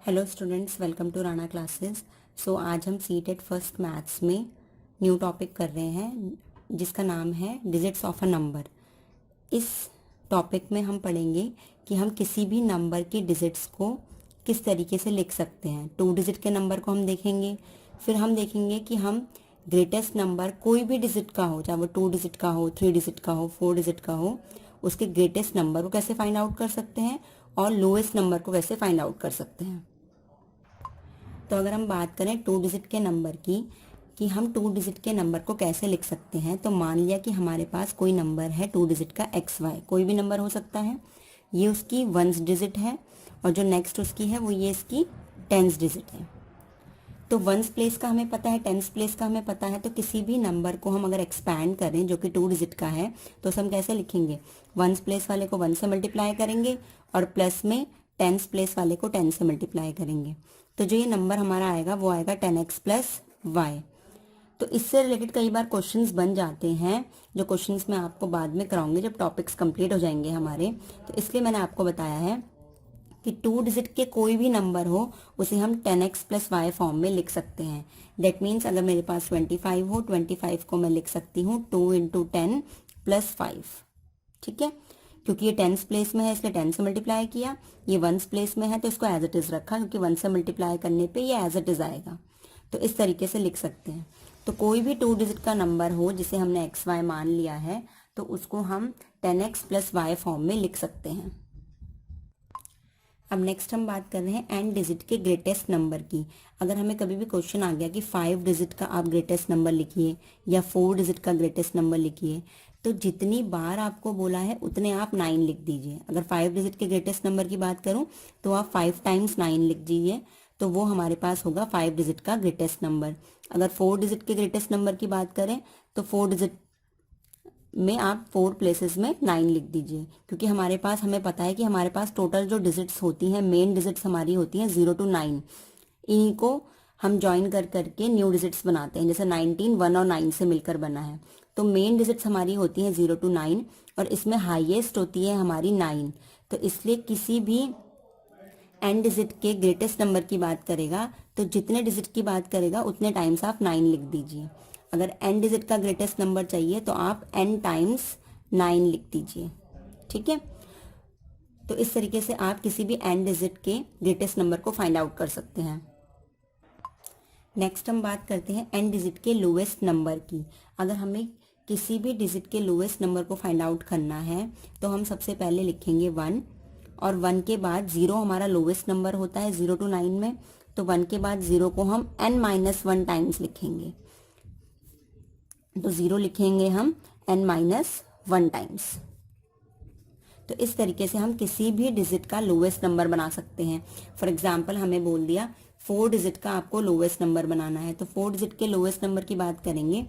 Hello students, welcome to Rana classes. So आज हम CTET first maths में न्यू टॉपिक कर रहे हैं जिसका नाम है डिजिट्स ऑफ अ नंबर। इस टॉपिक में हम पढ़ेंगे कि हम किसी भी नंबर की डिजिट्स को किस तरीके से लिख सकते हैं। 2 डिजिट के नंबर को हम देखेंगे, फिर हम देखेंगे कि हम ग्रेटेस्ट नंबर कोई भी डिजिट का हो, चाहे वो 2 डिजिट का हो, 3 डिजिट का हो, 4 डिजिट का हो, उसके ग्रेटेस्ट नंबर को कैसे फाइंड आउट कर सकते हैं और लोएस्ट नंबर को कैसे फाइंड आउट कर सकते हैं। तो अगर हम बात करें 2 डिजिट के नंबर की कि हम 2 डिजिट के नंबर को कैसे लिख सकते हैं, तो मान लिया कि हमारे पास कोई नंबर है 2 डिजिट का XY, कोई भी नंबर हो सकता है। ये उसकी 1s डिजिट है और जो नेक्स्ट उसकी है वो ये इसकी 10s डिजिट है। तो 1s प्लेस का हमें पता है, 10s प्लेस का हमें पता है। तो किसी भी नंबर को हम अगर एक्सपैंड करें जो कि 2 डिजिट का है तो हम कैसे लिखेंगे? 1s प्लेस वाले को 1 से मल्टीप्लाई करेंगे और प्लस में 10s प्लेस वाले को 10 से मल्टीप्लाई करेंगे। तो जो ये नंबर हमारा आएगा वो आएगा 10x प्लस वाई। तो इससे रिलेटेड कई बार क्वेश्चंस बन जाते हैं, जो क्वेश्चंस मैं आपको बाद में कराऊंगी जब टॉपिक्स कंप्लीट हो जाएंगे हमारे। तो इसलिए मैंने आपको बताया है कि 2 डिजिट के कोई भी नंबर हो उसे हम 10x प्लस वाई फॉर्म में लिख सकते हैं। दैट मीन्स अगर मेरे पास 25 हो, 25 को मैं लिख सकती हूँ 2 इंटू 10 प्लस 5। ठीक है, क्योंकि ये 10s प्लेस में है इसलिए 10 से मल्टीप्लाई किया, ये 1s प्लेस में है तो इसको एज इट इज रखा, क्योंकि 1 से मल्टीप्लाई करने पे ये एज इट इज आएगा। तो इस तरीके से लिख सकते हैं। तो कोई भी 2 डिजिट का नंबर हो जिसे हमने XY मान लिया है तो उसको हम 10x प्लस वाई फॉर्म में लिख सकते हैं। अब नेक्स्ट हम बात कर रहे हैं n डिजिट के ग्रेटेस्ट नंबर की। अगर हमें कभी भी क्वेश्चन आ गया कि 5 डिजिट का आप ग्रेटेस्ट नंबर लिखिए या 4 डिजिट का ग्रेटेस्ट नंबर लिखिए, तो जितनी बार आपको बोला है उतने आप 9 लिख दीजिए। अगर 5 डिजिट के ग्रेटेस्ट नंबर की बात करूं तो आप 5 टाइम्स 9 लिख दीजिए, तो वो हमारे पास होगा 5 डिजिट का ग्रेटेस्ट नंबर। अगर 4 डिजिट के ग्रेटेस्ट नंबर की बात करें तो 4 डिजिट में आप 4 प्लेसेस में 9 लिख दीजिए, क्योंकि हमारे पास हमें पता है कि हमारे पास टोटल जो डिजिट्स होती हैं, मेन डिजिट्स हमारी होती हैं 0 to 9। इन्हीं को हम ज्वाइन कर करके न्यू डिजिट्स बनाते हैं, जैसे 19 1 और 9 से मिलकर बना है। तो मेन डिजिट्स हमारी होती हैं 0 to 9 और इसमें हाईएस्ट होती है हमारी 9। तो इसलिए किसी भी n डिजिट के ग्रेटेस्ट नंबर की बात करेगा तो जितने डिजिट की बात करेगा उतने टाइम्स आप 9 लिख दीजिए। अगर n डिजिट का ग्रेटेस्ट नंबर चाहिए तो आप n टाइम्स 9 लिख दीजिए। ठीक है, तो इस तरीके से आप किसी भी n डिजिट के ग्रेटेस्ट नंबर को फाइंड आउट कर सकते हैं। नेक्स्ट हम बात करते हैं n डिजिट के लोएस्ट नंबर की। अगर हमें किसी भी डिजिट के लोएस्ट नंबर को फाइंड आउट करना है तो हम सबसे पहले लिखेंगे 1 और 1 के बाद 0 हमारा लोएस्ट नंबर होता है 0 to 9 में। तो 1 के बाद 0 को हम n-1 टाइम्स लिखेंगे, तो 0 लिखेंगे हम n-1 टाइम्स। तो इस तरीके से हम किसी भी डिजिट का लोएस्ट नंबर बना सकते हैं। फॉर एग्जाम्पल हमें बोल दिया 4 डिजिट का आपको लोएस्ट नंबर बनाना है, तो 4 डिजिट के लोएस्ट नंबर की बात करेंगे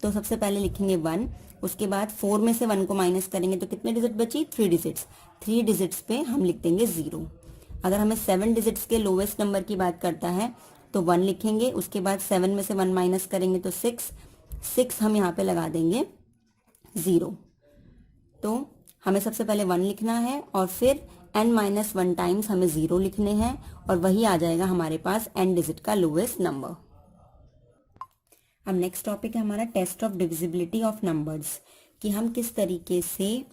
तो सबसे पहले लिखेंगे 1, उसके बाद 4 में से 1 को माइनस करेंगे तो कितने डिजिट बची? 3 डिजिट्स। 3 डिजिट्स पे हम लिख देंगे 0। अगर हमें 7 डिजिट्स के लोएस्ट नंबर की बात करता है तो 1 लिखेंगे, उसके बाद 7 में से 1 माइनस करेंगे तो 6 हम यहाँ पे लगा देंगे 0। तो हमें सबसे पहले 1 लिखना है और फिर n-1 टाइम्स हमें 0 लिखने हैं और वही आ जाएगा हमारे पास n डिजिट का लोएस्ट नंबर। अब नेक्स्ट टॉपिक है हमारा test of divisibility of numbers, कि हम किस तरीके से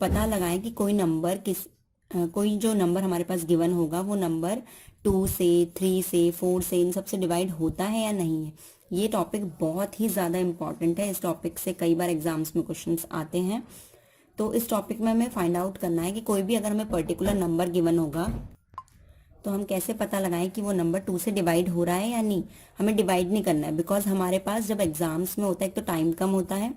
पता लगाएं कि कोई जो नंबर हमारे पास गिवन होगा वो नंबर 2 से, 3 से, 4 से, इन सब से डिवाइड होता है या नहीं है। ये टॉपिक बहुत ही ज़्यादा इंपॉर्टेंट है। इस टॉपिक से कई बार एग्जाम्स में क्वेश्चंस आते हैं। तो इस टॉपिक में हमें फाइंड आउट करना है कि कोई भी अगर हमें पर्टिकुलर नंबर गिवन होगा तो हम कैसे पता लगाएं कि वो नंबर 2 से डिवाइड हो रहा है या नहीं। हमें डिवाइड नहीं करना है, बिकॉज हमारे पास जब एग्जाम्स में होता है एक तो टाइम कम होता है,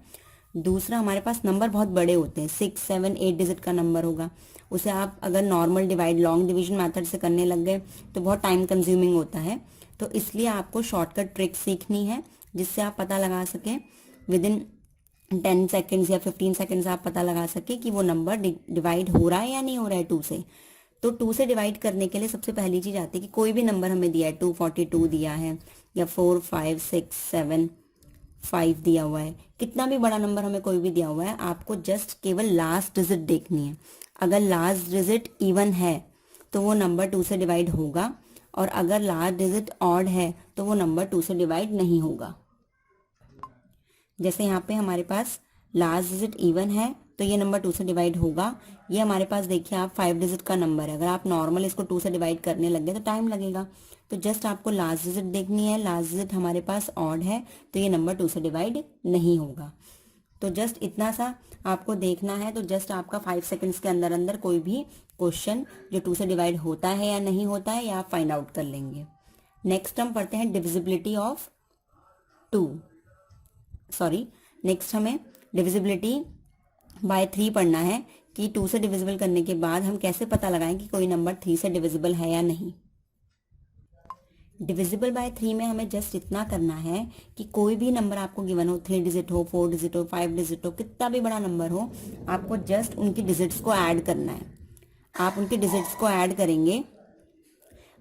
दूसरा हमारे पास नंबर बहुत बड़े होते हैं। 6, 7, 8 डिजिट का नंबर होगा, उसे आप अगर normal divide long division method से करने लग गए तो बहुत टाइम कंज्यूमिंग होता है। तो इसलिए आपको शॉर्टकट ट्रिक सीखनी है जिससे आप पता लगा सकें विद इन 10 सेकेंड्स या 15 सेकेंड्स आप पता लगा सके कि वो नंबर डिवाइड हो रहा है या नहीं हो रहा है 2 से। तो 2 से डिवाइड करने के लिए सबसे पहली चीज आती है कि कोई भी नंबर हमें दिया है, 242 दिया है या 4, 5, 6, 7, 5 दिया हुआ है, कितना भी बड़ा नंबर हमें कोई भी दिया हुआ है, आपको जस्ट केवल लास्ट डिजिट देखनी है। अगर लास्ट डिजिट इवन है तो वो नंबर 2 से डिवाइड होगा, और अगर लास्ट डिजिट ऑड है तो वो नंबर 2 से डिवाइड नहीं होगा। जैसे यहाँ पे हमारे पास लास्ट डिजिट इवन है तो ये नंबर 2 से डिवाइड होगा। ये हमारे पास देखिए आप 5 डिजिट का नंबर है, अगर आप नॉर्मल इसको 2 से डिवाइड करने लग गए तो टाइम लगेगा। तो जस्ट आपको लास्ट डिजिट देखनी है, लास्ट डिजिट हमारे पास ऑड है तो ये नंबर 2 से डिवाइड नहीं होगा। तो जस्ट इतना सा आपको देखना है। तो जस्ट आपका 5 सेकंड्स के अंदर अंदर कोई भी क्वेश्चन जो 2 से डिवाइड होता है या नहीं होता है, या आप फाइंड आउट कर लेंगे। नेक्स्ट हम पढ़ते हैं डिविजिबिलिटी ऑफ 2, सॉरी नेक्स्ट हमें डिविजिबिलिटी बाय 3 पढ़ना है कि 2 से डिविजिबल करने के बाद हम कैसे पता लगाएं कि कोई नंबर 3 से डिविजिबल है या नहीं। डिविजिबल बाय 3 में हमें जस्ट इतना करना है कि कोई भी नंबर आपको गिवन हो, 3 डिजिट हो, 4 डिजिट हो, 5 डिजिट हो, कितना भी बड़ा नंबर हो, आपको जस्ट उनकी डिजिट्स को ऐड करना है। आप उनकी डिजिट्स को ऐड करेंगे,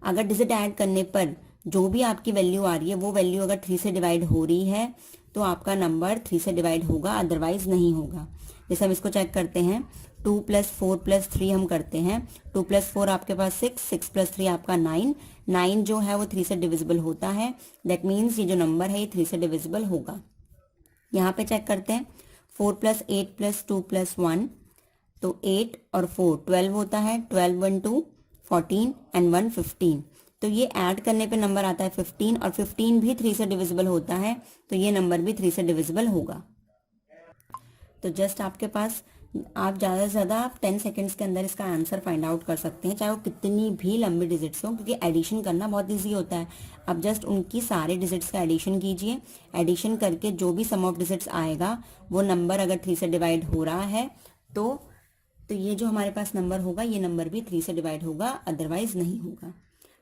अगर डिजिट ऐड करने पर जो भी आपकी वैल्यू आ रही है वो वैल्यू अगर 3 से डिवाइड हो रही है तो आपका नंबर 3 से डिवाइड होगा, अदरवाइज नहीं होगा। जैसे हम इसको चेक करते हैं, 2 + 4 + 3 हम करते हैं, 2 + 4 आपके पास 6, 6 + 3 आपका 9, 9 जो है वो 3 से डिविजिबल होता है। दैट मीन्स ये जो नंबर है ये 3 से डिविजिबल होगा। यहाँ पे चेक करते हैं, 4 + 8 + 2 + 1, तो 8 और 4 12 होता है, 12 1 2 14 एंड 1 15। तो ये ऐड करने पे नंबर आता है 15, और 15 भी 3 से डिविजिबल होता है, तो ये नंबर भी 3 से डिविजिबल होगा। तो जस्ट आपके पास आप ज़्यादा से ज़्यादा आप 10 सेकेंड्स के अंदर इसका आंसर फाइंड आउट कर सकते हैं, चाहे वो कितनी भी लंबी डिजिट्स हो, क्योंकि एडिशन करना बहुत इजी होता है। आप जस्ट उनकी सारे डिजिट्स का एडिशन कीजिए, एडिशन करके जो भी सम ऑफ डिजिट्स आएगा वो नंबर अगर 3 से डिवाइड हो रहा है तो ये जो हमारे पास नंबर होगा ये नंबर भी 3 से डिवाइड होगा, अदरवाइज नहीं होगा।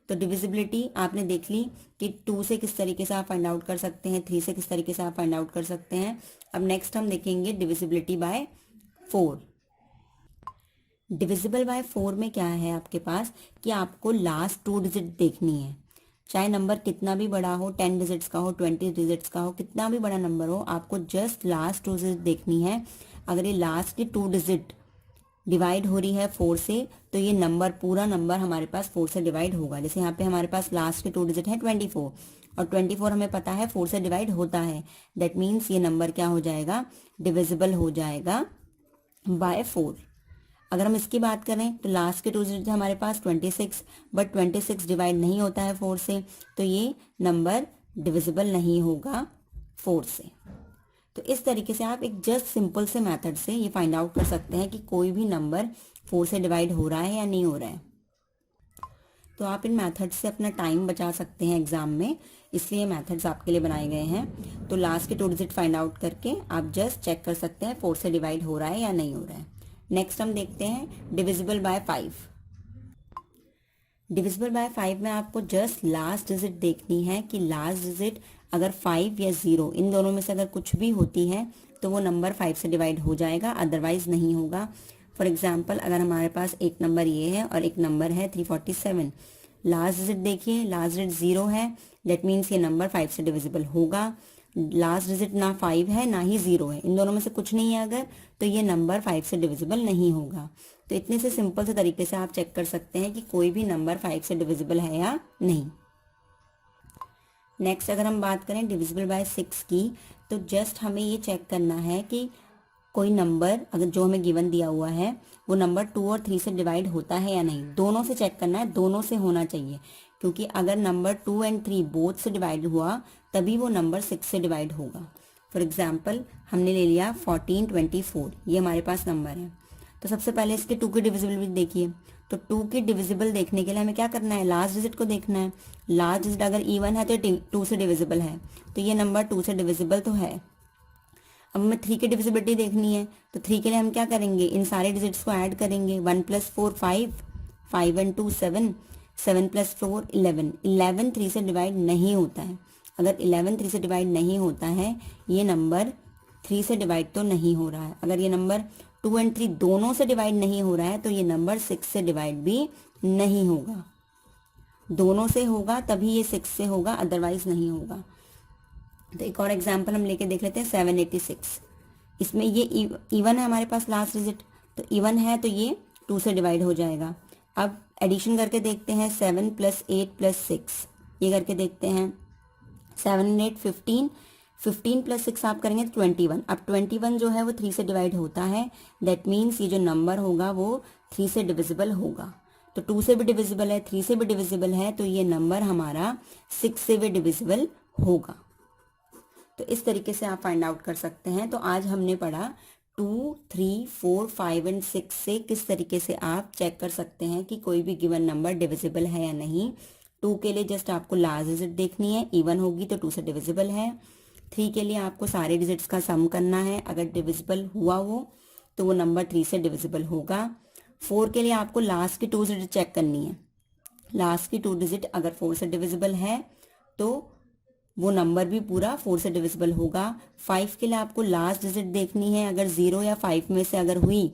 तो डिविजिबिलिटी आपने देख ली कि 2 से किस तरीके से आप फाइंड आउट कर सकते हैं, 3 से किस तरीके से आप फाइंड आउट कर सकते हैं। अब नेक्स्ट हम देखेंगे डिविजिबिलिटी बाय 4। डिविजिबल बाय 4 में क्या है आपके पास कि आपको लास्ट 2 डिजिट देखनी है, चाहे नंबर कितना भी बड़ा हो, 10 डिजिट्स का हो, 20 डिजिट्स का हो, कितना भी बड़ा नंबर हो, आपको जस्ट लास्ट 2 डिजिट देखनी है। अगर ये लास्ट की 2 डिजिट डिवाइड हो रही है 4 से तो ये नंबर पूरा नंबर हमारे पास 4 से डिवाइड होगा। जैसे यहाँ पे हमारे पास लास्ट के 2 डिजिट है 24, और 24 हमें पता है 4 से डिवाइड होता है। दैट मीन्स ये नंबर क्या हो जाएगा, डिविजिबल हो जाएगा बाय 4। अगर हम इसकी बात करें तो लास्ट के 2 डिजिट है हमारे पास 26, बट 26 डिवाइड नहीं होता है 4 से, तो ये नंबर डिविजिबल नहीं होगा 4 से। तो इस तरीके से आप एक जस्ट सिंपल से मेथड से ये फाइंड आउट कर सकते हैं कि कोई भी नंबर 4 से डिवाइड हो रहा है या नहीं हो रहा है। तो आप इन मेथड्स से अपना टाइम बचा सकते हैं एग्जाम में, इसलिए मेथड्स आपके लिए बनाए गए हैं। तो लास्ट के 2 डिजिट फाइंड आउट करके आप जस्ट चेक कर सकते हैं 4 से डिवाइड हो रहा है या नहीं हो रहा है। नेक्स्ट हम देखते हैं डिविजिबल बाय 5। डिविजिबल बाय 5 में आपको जस्ट लास्ट डिजिट देखनी है कि लास्ट डिजिट अगर 5 या 0 इन दोनों में से अगर कुछ भी होती है तो वो नंबर 5 से डिवाइड हो जाएगा, अदरवाइज नहीं होगा। फॉर एग्जाम्पल अगर हमारे पास एक नंबर ये है और एक नंबर है 347, लास्ट डिजिट देखिए, लास्ट डिजिट 0 है, दैट मीन्स ये नंबर 5 से डिविजिबल होगा। लास्ट डिजिट ना 5 है ना ही 0 है, इन दोनों में से कुछ नहीं है अगर, तो ये नंबर 5 से डिविजिबल नहीं होगा। तो इतने से सिंपल से तरीके से आप चेक कर सकते हैं कि कोई भी नंबर 5 से डिविजिबल है या नहीं। नेक्स्ट अगर हम बात करें डिविजिबल बाय 6 की, तो जस्ट हमें ये चेक करना है कि कोई नंबर अगर जो हमें गिवन दिया हुआ है वो नंबर 2 और 3 से डिवाइड होता है या नहीं, दोनों से चेक करना है, दोनों से होना चाहिए, क्योंकि अगर नंबर 2 एंड 3 बोथ से डिवाइड हुआ तभी वो नंबर 6 से डिवाइड होगा। फॉर एग्जाम्पल हमने ले लिया 14 24, ये हमारे पास नंबर है। तो सबसे पहले इसके 2 की डिविजिबल देखिए, तो 2 की डिविजिबल देखने के लिए हमें क्या करना है, लास्ट डिजिट को देखना है। लास्ट डिजिट अगर इवन है तो 2 से डिविजिबल है, तो ये नंबर 2 से डिविजिबल तो है। अब हमें 3 की डिविजिबिलिटी देखनी है, तो 3 के लिए हम क्या करेंगे, इन सारे डिजिट्स को ऐड करेंगे। 1 + 4 5, 5 and 2 7, 7 + 4 11, 11 3 से डिवाइड नहीं होता है। अगर 11 3 से डिवाइड नहीं होता है, ये नंबर 3 से डिवाइड तो नहीं हो रहा है। अगर ये नंबर 2 and 3 दोनों से डिवाइड नहीं हो रहा है तो ये नंबर 6 से डिवाइड भी नहीं होगा। दोनों से होगा तभी ये 6 से होगा, अदरवाइज नहीं होगा। तो एक और एग्जाम्पल हम लेके देख लेते हैं 786। इसमें ये इवन है हमारे पास लास्ट डिजिट, तो इवन है तो ये 2 से डिवाइड हो जाएगा। अब एडिशन करके देखते हैं 7 + 8 + 6, ये करके देखते हैं 7 and 8 15, 15 + 6 आप करेंगे तो 21। अब 21 जो है वो 3 से डिवाइड होता है, दैट मीन्स ये जो नंबर होगा वो 3 से डिविजिबल होगा। तो 2 से भी डिविजिबल है, 3 से भी डिविजिबल है, तो ये नंबर हमारा 6 से भी डिविजिबल होगा। तो इस तरीके से आप फाइंड आउट कर सकते हैं। तो आज हमने पढ़ा 2, 3, 4, 5 एंड 6 से किस तरीके से आप चेक कर सकते हैं कि कोई भी गिवन नंबर डिविजिबल है या नहीं। 2 के लिए जस्ट आपको लास्ट डिजिट देखनी है, इवन होगी तो 2 से डिविजिबल है। 3 के लिए आपको सारे डिजिट्स का सम करना है, अगर डिविजिबल हुआ वो तो वो नंबर 3 से डिविजिबल होगा। 4 के लिए आपको लास्ट की 2 डिजिट चेक करनी है, लास्ट की 2 डिजिट अगर 4 से डिविजिबल है तो वो नंबर भी पूरा 4 से डिविजिबल होगा। 5 के लिए आपको लास्ट डिजिट देखनी है, अगर 0 या 5 में से अगर हुई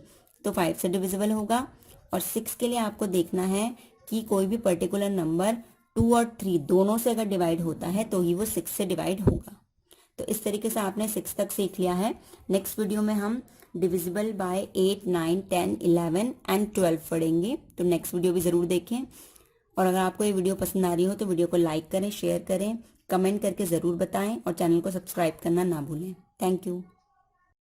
तो 5 से डिविजिबल होगा। और 6 के लिए आपको देखना है कि कोई भी पर्टिकुलर नंबर 2 और 3 दोनों से अगर डिवाइड होता है तो ही वो 6 से डिवाइड होगा। तो इस तरीके से आपने 6 तक सीख लिया है। नेक्स्ट वीडियो में हम डिविजिबल बाय 8, 9, 10, 11 एंड 12 पढ़ेंगे, तो नेक्स्ट वीडियो भी ज़रूर देखें। और अगर आपको ये वीडियो पसंद आ रही हो तो वीडियो को लाइक करें, शेयर करें, कमेंट करके ज़रूर बताएं और चैनल को सब्सक्राइब करना ना भूलें। Thank you.